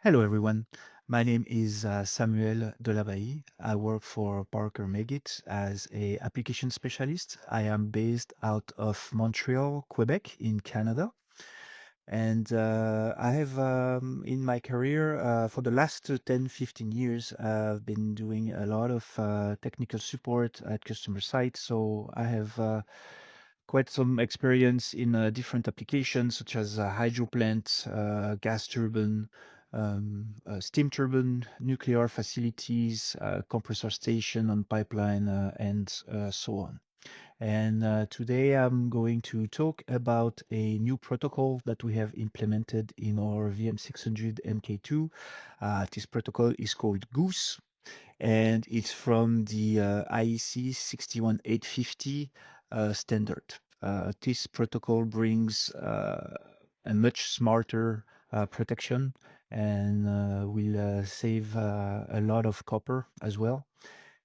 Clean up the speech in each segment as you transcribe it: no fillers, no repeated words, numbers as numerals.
Hello, everyone. My name is Samuel Delabailly. I work for Parker Megit as a application specialist. I am based out of Montreal, Quebec, in Canada. And I have, in my career, for the last 10, 15 years, I've been doing a lot of technical support at customer sites. So I have quite some experience in different applications such as hydro plants, gas turbine, steam turbine, nuclear facilities, compressor station on pipeline, and so on. And today I'm going to talk about a new protocol that we have implemented in our VM600 MK2. This protocol is called GOOSE, and it's from the IEC 61850 standard. This protocol brings a much smarter protection and will save a lot of copper as well.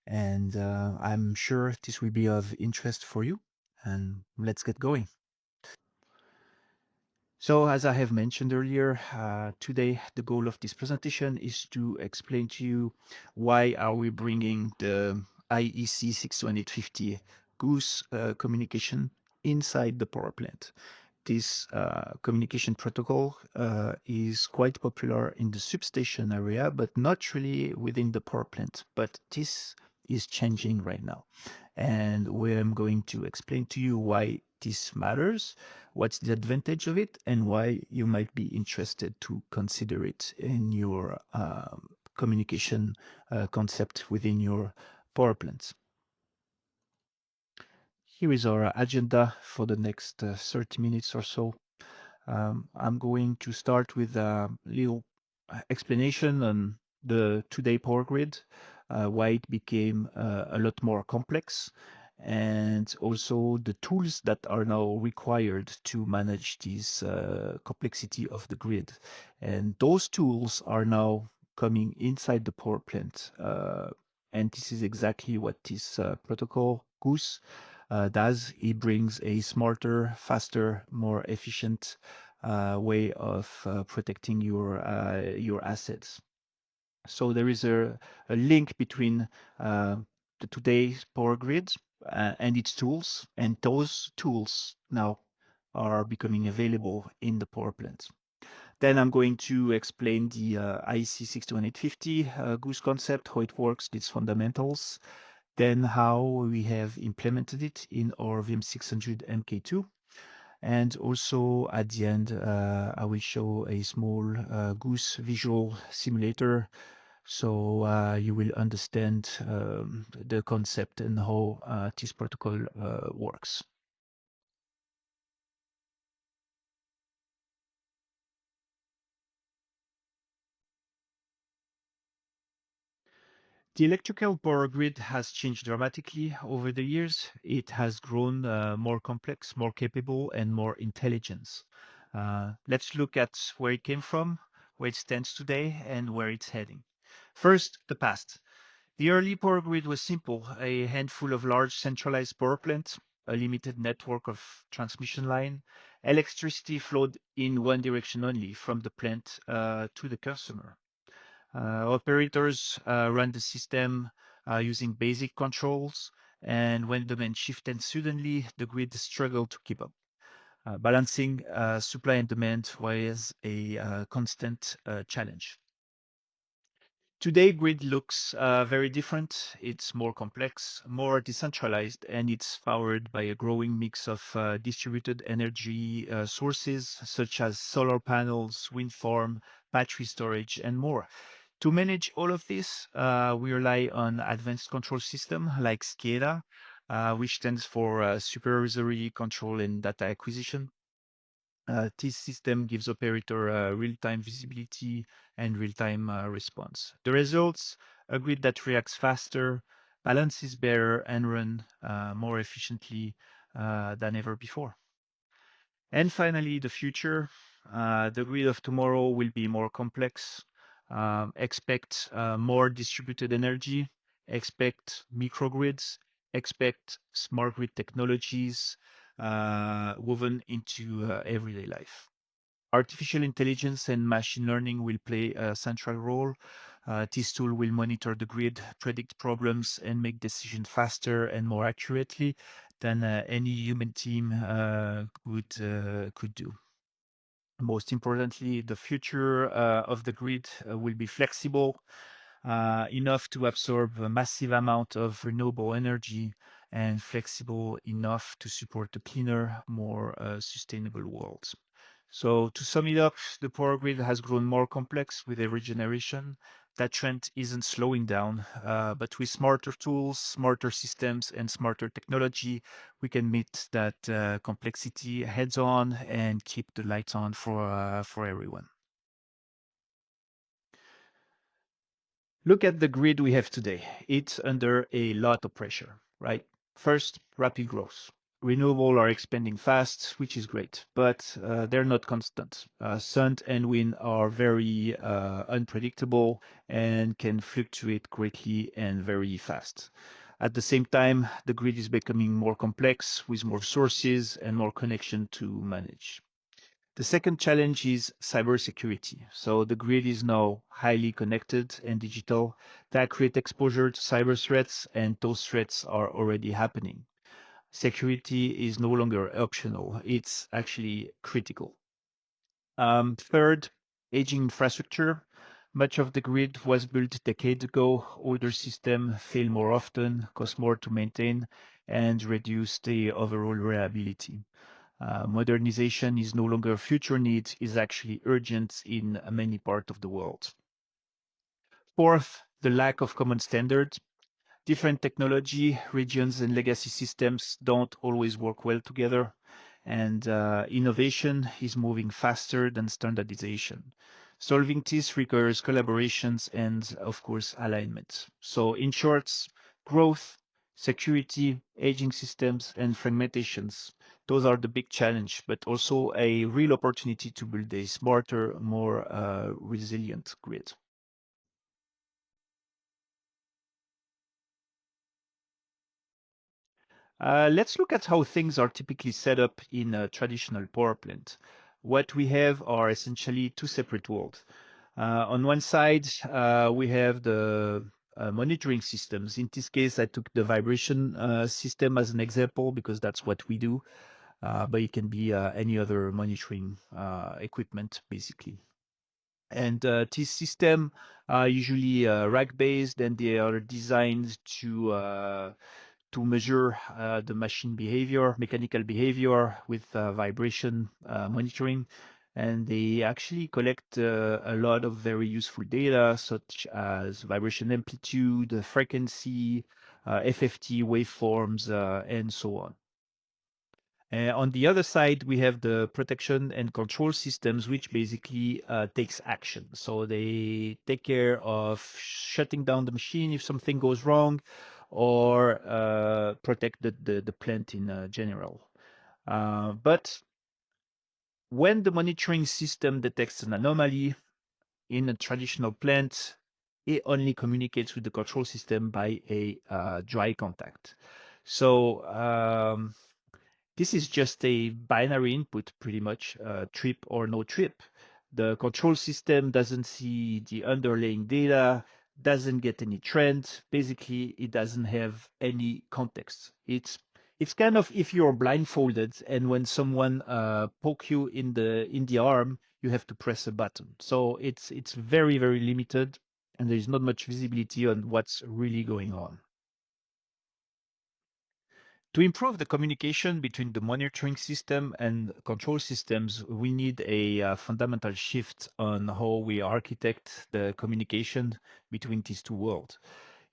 And I'm sure this will be of interest for you. And let's get going. So, as I have mentioned earlier, today the goal of this presentation is to explain to you why are we bringing the IEC 61850 Goose communication inside the power plant. This communication protocol is quite popular in the substation area, but not really within the power plant. But this is changing right now. And where I'm going to explain to you why this matters, what's the advantage of it, and why you might be interested to consider it in your communication concept within your power plants. Here is our agenda for the next 30 minutes or so. I'm going to start with a little explanation on the today power grid, why it became a lot more complex, and also the tools that are now required to manage this complexity of the grid. And those tools are now coming inside the power plant. And this is exactly what this protocol, GOOSE, does. It brings a smarter, faster, more efficient way of protecting your assets. So there is a link between the today's power grid and its tools, and those tools now are becoming available in the power plants. Then I'm going to explain the IEC 61850 Goose concept, how it works, its fundamentals, then how we have implemented it in our VM600 MK2. And also at the end, I will show a small Goose visual simulator so you will understand the concept and how this protocol works. The electrical power grid has changed dramatically over the years. It has grown more complex, more capable, and more intelligent. Let's look at where it came from, where it stands today, and where it's heading. First, the past. The early power grid was simple, a handful of large centralized power plants, a limited network of transmission line. Electricity flowed in one direction only, from the plant to the customer. Operators run the system using basic controls, and when demand shifted suddenly, the grid struggled to keep up. Balancing supply and demand was a constant challenge. Today, grid looks very different. It's more complex, more decentralized, and it's powered by a growing mix of distributed energy sources such as solar panels, wind farm, battery storage, and more. To manage all of this, we rely on advanced control system like SCADA, which stands for Supervisory Control and Data Acquisition. This system gives operator real-time visibility and real-time response. The results, a grid that reacts faster, balances better, and run more efficiently than ever before. And finally, the future. The grid of tomorrow will be more complex. Expect more distributed energy. Expect microgrids. Expect smart grid technologies woven into everyday life. Artificial intelligence and machine learning will play a central role. This tool will monitor the grid, predict problems, and make decisions faster and more accurately than any human team could do. Most importantly, the future of the grid will be flexible, enough to absorb a massive amount of renewable energy and flexible enough to support a cleaner, more sustainable world. So to sum it up, the power grid has grown more complex with every generation. That trend isn't slowing down, but with smarter tools, smarter systems, and smarter technology, we can meet that complexity heads on and keep the lights on for everyone. Look at the grid we have today. It's under a lot of pressure, right? First, rapid growth. Renewable are expanding fast, which is great, but they're not constant. Sun and wind are very unpredictable and can fluctuate greatly and very fast. At the same time, the grid is becoming more complex with more sources and more connection to manage. The second challenge is cybersecurity. So the grid is now highly connected and digital. That creates exposure to cyber threats, and those threats are already happening. Security is no longer optional. It's actually critical. Third, aging infrastructure. Much of the grid was built decades ago. Older systems fail more often, cost more to maintain, and reduce the overall reliability. Modernization is no longer a future need, is actually urgent in many parts of the world. Fourth, the lack of common standards. Different technology, regions, and legacy systems don't always work well together, and innovation is moving faster than standardization. Solving this requires collaborations and, of course, alignment. So, in short, growth, security, aging systems, and fragmentations. Those are the big challenge, but also a real opportunity to build a smarter, more resilient grid. Let's look at how things are typically set up in a traditional power plant. What we have are essentially two separate worlds. On one side, we have the monitoring systems. In this case, I took the vibration system as an example because that's what we do, but it can be any other monitoring equipment, basically. And this system are usually rack-based, and they are designed to measure the machine behavior, mechanical behavior with vibration monitoring. And they actually collect a lot of very useful data, such as vibration amplitude, frequency, FFT waveforms, and so on. On the other side, we have the protection and control systems, which basically takes action. So they take care of shutting down the machine if something goes wrong, or protect the plant in general. But when the monitoring system detects an anomaly in a traditional plant, it only communicates with the control system by a dry contact. So this is just a binary input, pretty much, trip or no trip. The control system doesn't see the underlying data, doesn't get any trend. Basically, it doesn't have any context. It's kind of if you're blindfolded and when someone poke you in the arm, you have to press a button. So it's very limited, and there's not much visibility on what's really going on. To improve the communication between the monitoring system and control systems, we need a fundamental shift on how we architect the communication between these two worlds.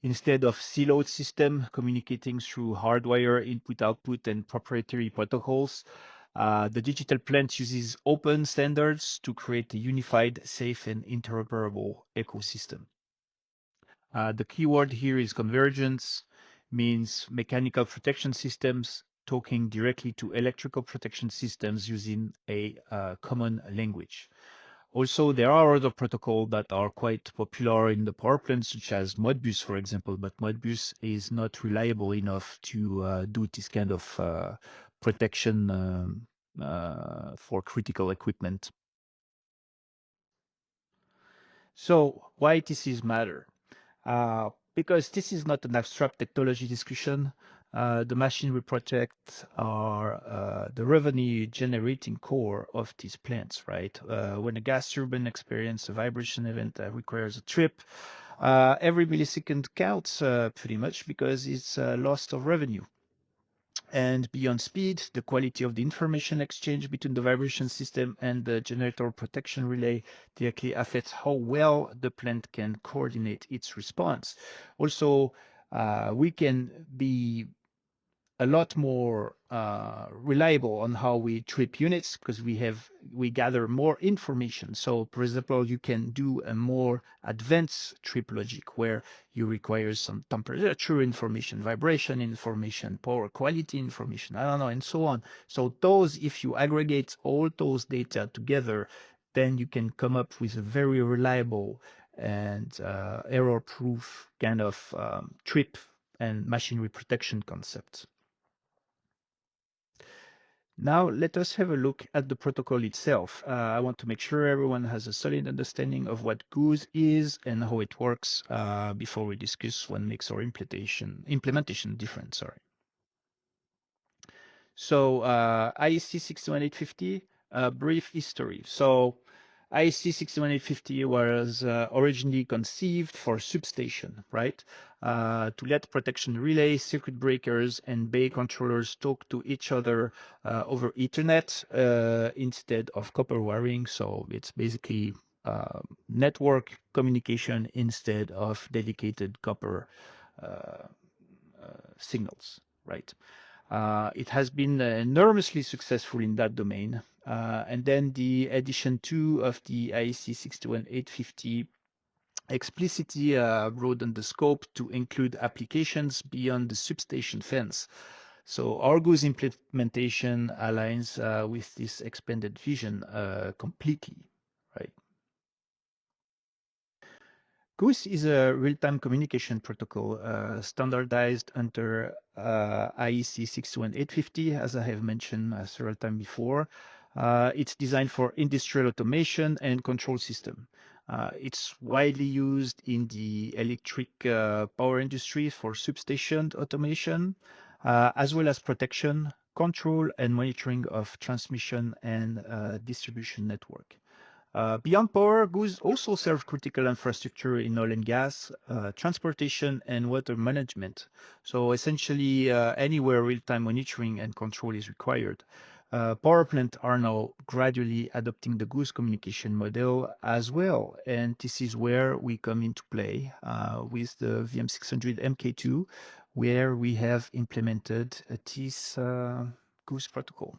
Instead of siloed system communicating through hardwire input-output and proprietary protocols, the digital plant uses open standards to create a unified, safe, and interoperable ecosystem. The keyword here is convergence, means mechanical protection systems talking directly to electrical protection systems using a common language. Also, there are other protocols that are quite popular in the power plants, such as Modbus, for example, but Modbus is not reliable enough to do this kind of protection for critical equipment. So why TCs matter? Because this is not an abstract technology discussion. The machine we protect are the revenue generating core of these plants, right? When a gas turbine experiences a vibration event that requires a trip, every millisecond counts pretty much because it's a loss of revenue. And beyond speed, the quality of the information exchange between the vibration system and the generator protection relay directly affects how well the plant can coordinate its response. Also, we can be a lot more reliable on how we trip units because we gather more information. So, for example, you can do a more advanced trip logic where you require some temperature information, vibration information, power quality information, I don't know, and so on. So those, if you aggregate all those data together, then you can come up with a very reliable and error-proof kind of trip and machinery protection concept. Now, let us have a look at the protocol itself. I want to make sure everyone has a solid understanding of what GOOSE is and how it works before we discuss what makes our implementation different. Sorry. So IEC 61850, brief history. So IEC 61850 was originally conceived for substation, right? To let protection relays, circuit breakers, and bay controllers talk to each other over Ethernet instead of copper wiring. So it's basically network communication instead of dedicated copper signals, right? It has been enormously successful in that domain. And then the edition 2 of the IEC 61850 explicitly broadened the scope to include applications beyond the substation fence. So our GOOSE implementation aligns with this expanded vision completely, right? GOOSE is a real-time communication protocol standardized under IEC 61850, as I have mentioned several times before. It's designed for industrial automation and control system. It's widely used in the electric power industry for substation automation, as well as protection, control, and monitoring of transmission and distribution network. Beyond power, GOOSE also serves critical infrastructure in oil and gas, transportation, and water management. So essentially, anywhere real-time monitoring and control is required. Power plants are now gradually adopting the GOOSE communication model as well, and this is where we come into play with the VM600 MK2, where we have implemented this GOOSE protocol.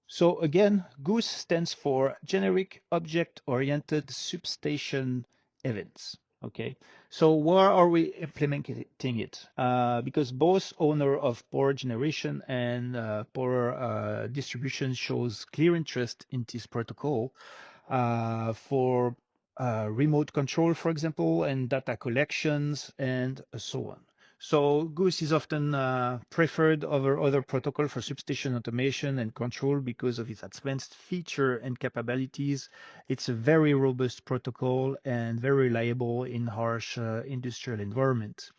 So again, GOOSE stands for Generic Object Oriented Substation Events. Okay, so where are we implementing it? Because both owner of power generation and power distribution shows clear interest in this protocol for remote control, for example, and data collections and so on. So GOOSE is often preferred over other protocol for substation automation and control because of its advanced feature and capabilities. It's a very robust protocol and very reliable in harsh industrial environment,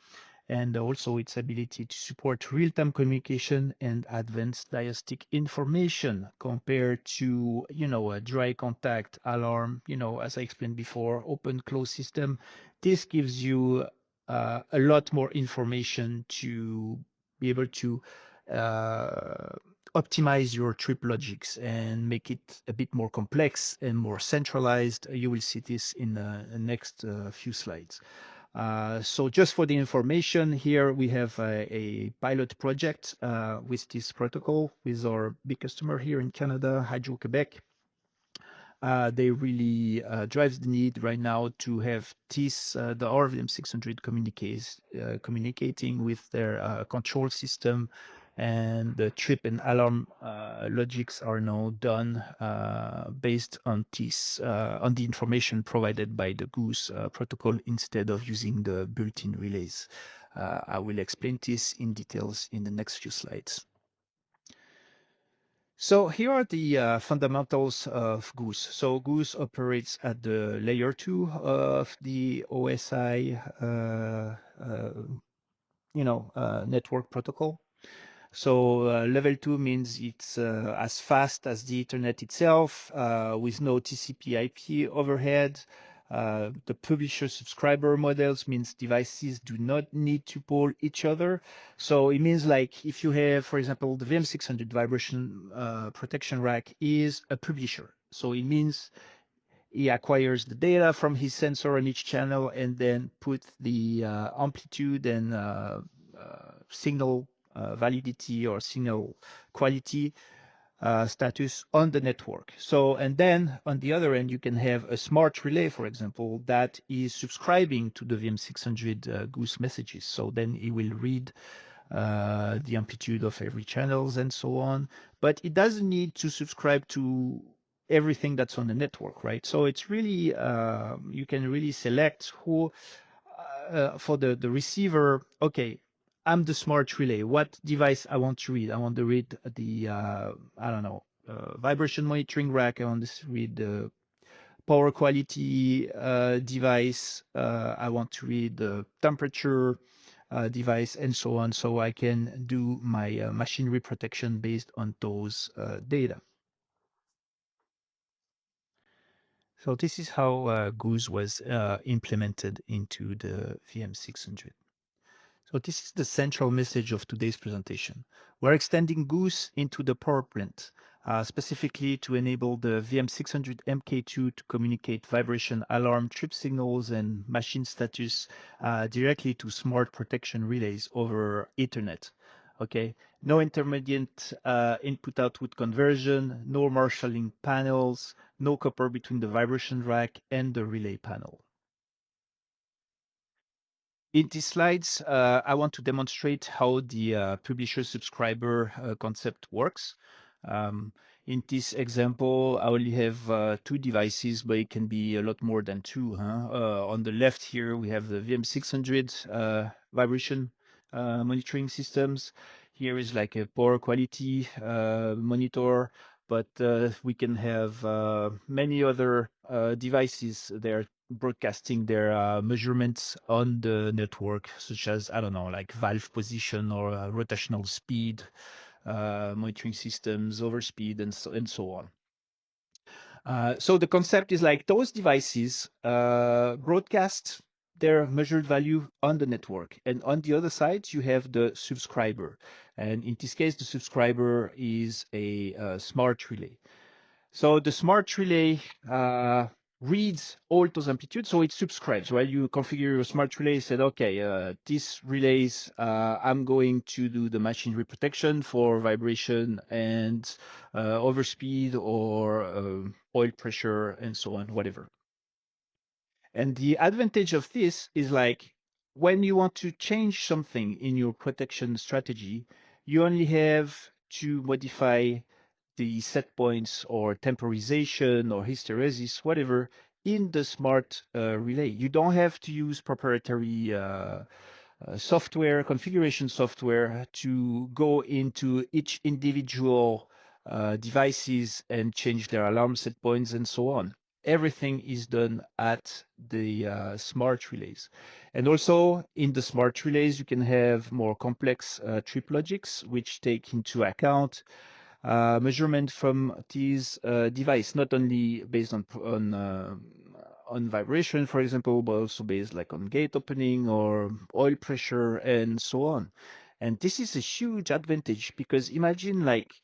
and also its ability to support real-time communication and advanced diagnostic information compared to, a dry contact alarm, as I explained before, open close system. This gives you a lot more information to be able to optimize your trip logics and make it a bit more complex and more centralized. You will see this in the next few slides. So just for the information, here we have a pilot project with this protocol with our big customer here in Canada, Hydro-Quebec. They really drives the need right now to have this, the RVM 600 communicating with their control system, and the trip and alarm logics are now done based on this, on the information provided by the GOOSE protocol instead of using the built-in relays. I will explain this in details in the next few slides. So here are the fundamentals of Goose. So Goose operates at the layer 2 of the OSI, network protocol. So level 2 means it's as fast as the Ethernet itself, with no TCP/IP overhead. The publisher-subscriber models means devices do not need to poll each other. So it means like if you have, for example, the VM600 vibration protection rack is a publisher. So it means he acquires the data from his sensor on each channel and then put the amplitude and signal validity or signal quality status on the network. So, and then on the other end, you can have a smart relay, for example, that is subscribing to the VM600 Goose messages. So then it will read the amplitude of every channels and so on. But it doesn't need to subscribe to everything that's on the network, right? So it's really, you can really select who, for the receiver, okay, I'm the smart relay. What device I want to read? I want to read the, I don't know, vibration monitoring rack. I want to read the power quality device. I want to read the temperature device and so on. So I can do my machinery protection based on those data. So this is how GOOSE was implemented into the VM600. So this is the central message of today's presentation. We're extending GOOSE into the power plant, specifically to enable the VM600 MK2 to communicate vibration alarm trip signals and machine status directly to smart protection relays over Ethernet. Okay, no intermediate input-output conversion, no marshalling panels, no copper between the vibration rack and the relay panel. In these slides, I want to demonstrate how the publisher-subscriber concept works. Um, in this example, I only have two devices, but it can be a lot more than two. On the left here, we have the VM600 vibration monitoring systems. Here is like a power quality monitor, but we can have many other devices there broadcasting their measurements on the network, such as, I don't know, like valve position or rotational speed, monitoring systems, overspeed, and so on. So the concept is like those devices broadcast their measured value on the network. And on the other side, you have the subscriber. And in this case, the subscriber is a smart relay. So the smart relay reads all those amplitudes, so it subscribes. While you configure your smart relay, said, okay, this relays, I'm going to do the machinery protection for vibration and overspeed or oil pressure and so on, whatever. And the advantage of this is like when you want to change something in your protection strategy, you only have to modify the set points or temporization or hysteresis, whatever, in the smart relay. You don't have to use proprietary software, configuration software to go into each individual devices and change their alarm set points and so on. Everything is done at the smart relays. And also in the smart relays, you can have more complex trip logics, which take into account measurement from these device, not only based on vibration, for example, but also based like on gate opening or oil pressure and so on. And this is a huge advantage because imagine like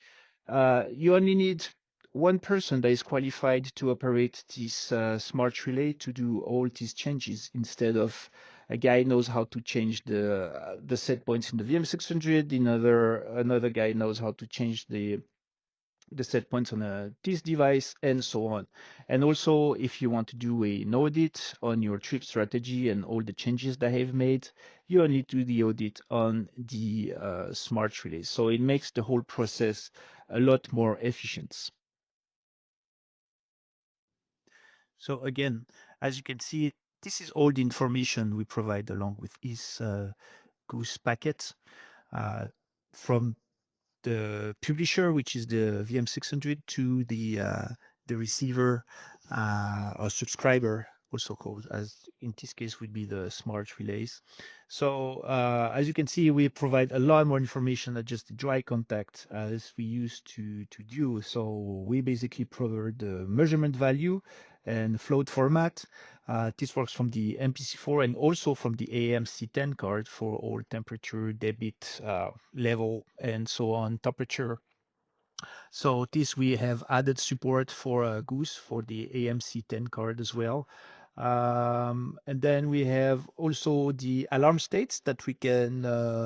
you only need one person that is qualified to operate this smart relay to do all these changes instead of a guy knows how to change the set points in the VM600. Another guy knows how to change the set points on this device and so on. And also, if you want to do an audit on your trip strategy and all the changes that I have made, you only do the audit on the smart relay. So it makes the whole process a lot more efficient. So again, as you can see, this is all the information we provide along with this GOOSE packet. From the publisher, which is the VM600, to the receiver or subscriber, also called, as in this case would be the smart relays. So as you can see, we provide a lot more information than just the dry contact as we used to do. So we basically provide the measurement value and float format. This works from the MPC4 and also from the AMC10 card for all temperature, debit, level, and so on, temperature. So this we have added support for GOOSE for the AMC10 card as well. And then we have also the alarm states that we can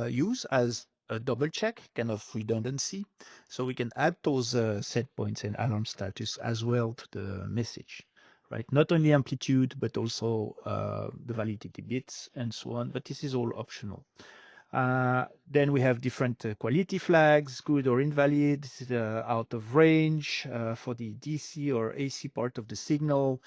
use as a double check, kind of redundancy. So we can add those set points and alarm status as well to the message, right? Not only amplitude, but also the validity bits and so on, but this is all optional. Then we have different quality flags, good or invalid, out of range for the DC or AC part of the signal,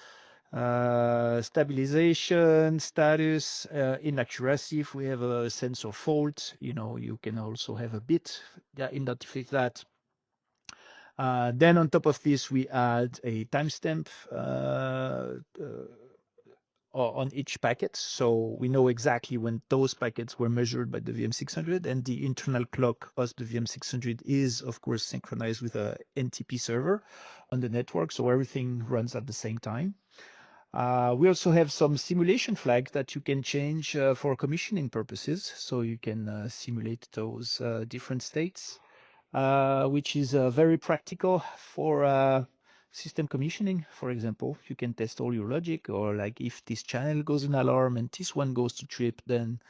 stabilization, status, inaccuracy. If we have a sensor fault, you can also have a bit that identifies that. Then on top of this, we add a timestamp on each packet. So we know exactly when those packets were measured by the VM600, and the internal clock of the VM600 is, of course, synchronized with a NTP server on the network. So everything runs at the same time. We also have some simulation flags that you can change for commissioning purposes. So you can simulate those different states, which is very practical for system commissioning. For example, you can test all your logic, or like if this channel goes in alarm and this one goes to trip, then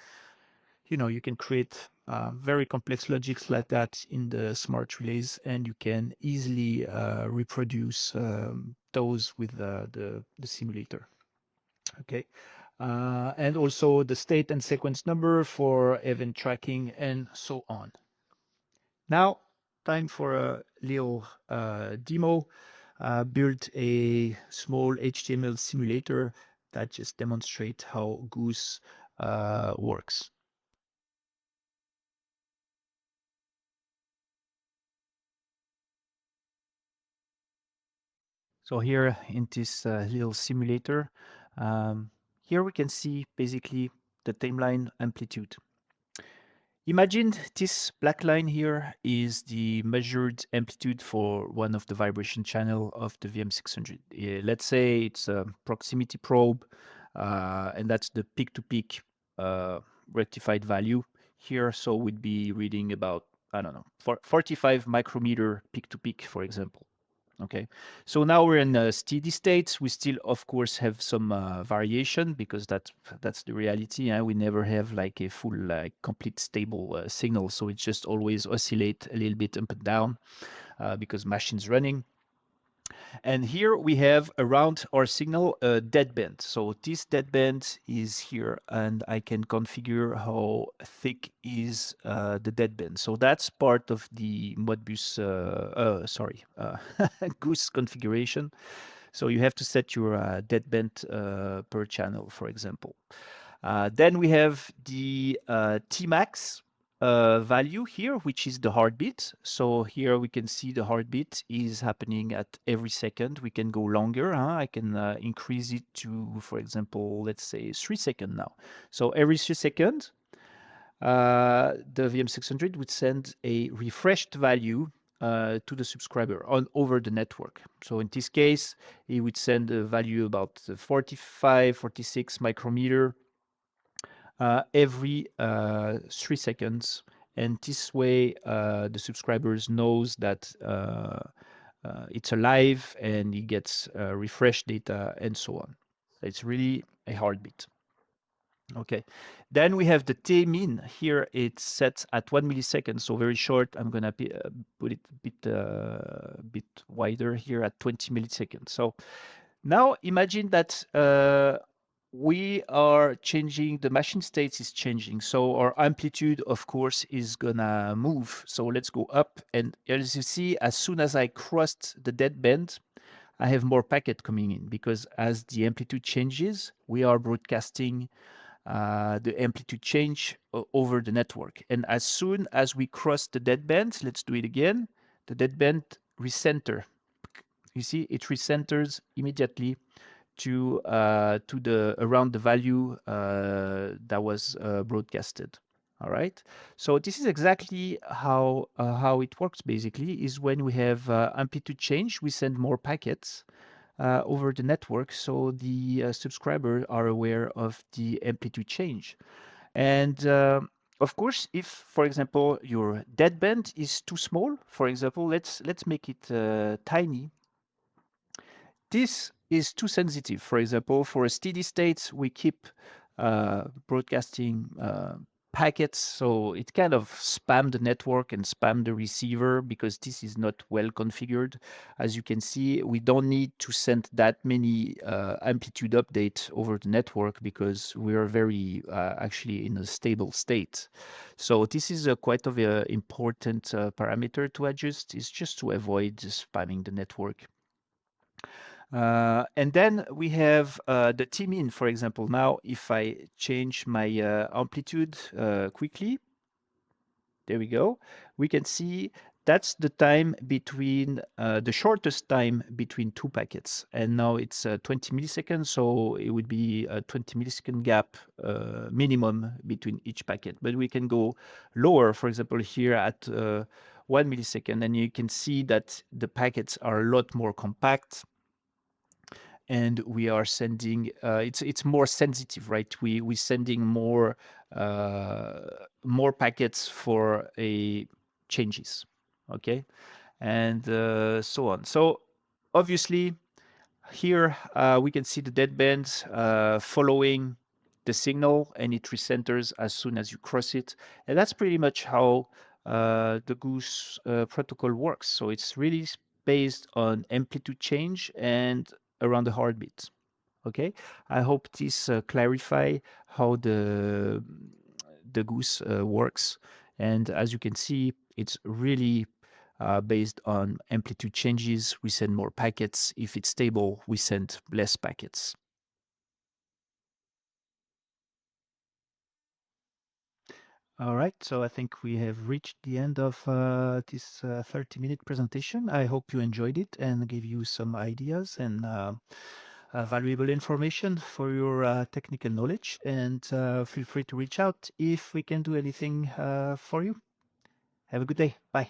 you can create very complex logics like that in the smart relays, and you can easily reproduce those with the simulator. Okay. And also the state and sequence number for event tracking and so on. Now, time for a little demo. Built a small HTML simulator that just demonstrates how GOOSE works. So here in this little simulator, here we can see basically the timeline amplitude. Imagine this black line here is the measured amplitude for one of the vibration channel of the VM600. Let's say it's a proximity probe, and that's the peak-to-peak rectified value here. So we'd be reading about, I don't know, 45 micrometer peak-to-peak, for example. Okay, so now we're in a steady state. We still, of course, have some variation because that's the reality. We never have like a full, complete stable signal. So it just always oscillate a little bit up and down because machine's running. And here we have around our signal a deadband. So this deadband is here, and I can configure how thick is the deadband. So that's part of the Modbus, GOOSE configuration. So you have to set your deadband per channel, for example. Then we have the Tmax value here, which is the heartbeat. So here we can see the heartbeat is happening at every second. We can go longer. I can increase it to, for example, let's say 3 seconds now. So every 3 seconds, the VM600 would send a refreshed value to the subscriber over the network. So in this case, it would send a value about 45, 46 micrometer every 3 seconds. And this way, the subscribers knows that it's alive and it gets refreshed data and so on. It's really a heartbeat. Okay, then we have the T-min. Here it's set at 1 millisecond, so very short. I'm gonna put it a bit wider here at 20 milliseconds. So now imagine that we are changing, the machine states is changing. So our amplitude, of course, is gonna move. So let's go up, and as you see, as soon as I crossed the deadband, I have more packet coming in, because as the amplitude changes, we are broadcasting the amplitude change over the network. And as soon as we cross the deadband, let's do it again, the deadband recenter. You see, it recenters immediately to the around the value that was broadcasted. All right. So this is exactly how it works. Basically, is when we have amplitude change, we send more packets over the network, so the subscribers are aware of the amplitude change. And of course, if, for example, your deadband is too small, for example, let's make it tiny. This is too sensitive. For example, for a steady state, we keep broadcasting packets, so it kind of spam the network and spam the receiver because this is not well configured. As you can see, we don't need to send that many amplitude updates over the network because we are very actually in a stable state. So this is a quite of an important parameter to adjust. It's just to avoid spamming the network. And then we have the T-min, for example. Now, if I change my amplitude quickly, there we go. We can see that's the time between the shortest time between two packets. And now it's 20 milliseconds, so it would be a 20 millisecond gap minimum between each packet. But we can go lower, for example, here at 1 millisecond, and you can see that the packets are a lot more compact. And we are sending it's more sensitive, right? We sending more packets for a changes, okay, and so on. So obviously here we can see the deadband following the signal, and it recenters as soon as you cross it, and that's pretty much how the GOOSE protocol works. So it's really based on amplitude change and around the heartbeat. Okay, I hope this clarify how the GOOSE works. And as you can see, it's really based on amplitude changes. We send more packets. If it's stable, we send less packets. All right, so I think we have reached the end of this 30-minute presentation. I hope you enjoyed it and gave you some ideas and valuable information for your technical knowledge. And feel free to reach out if we can do anything for you. Have a good day. Bye.